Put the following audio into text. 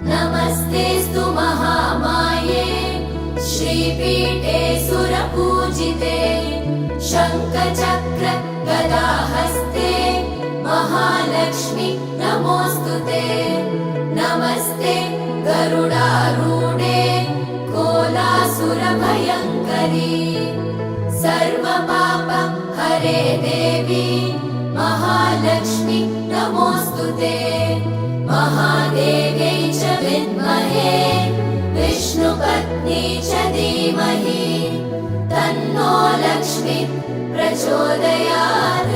नमस्तेऽस्तु महामाये श्रीपीठे सुरपूजिते शङ्खचक्र गदाहस्ते महालक्ष्मि नमोऽस्तुते। नमस्ते गरुडारूढे कोलासुरभयङ्करी सर्वपाप हरे देवी महालक्ष्मी नमोऽस्तुते। महादेव्यै च विद्महे विष्णुपत्नी च धीमहि तन्नो लक्ष्मी प्रचोदयात्।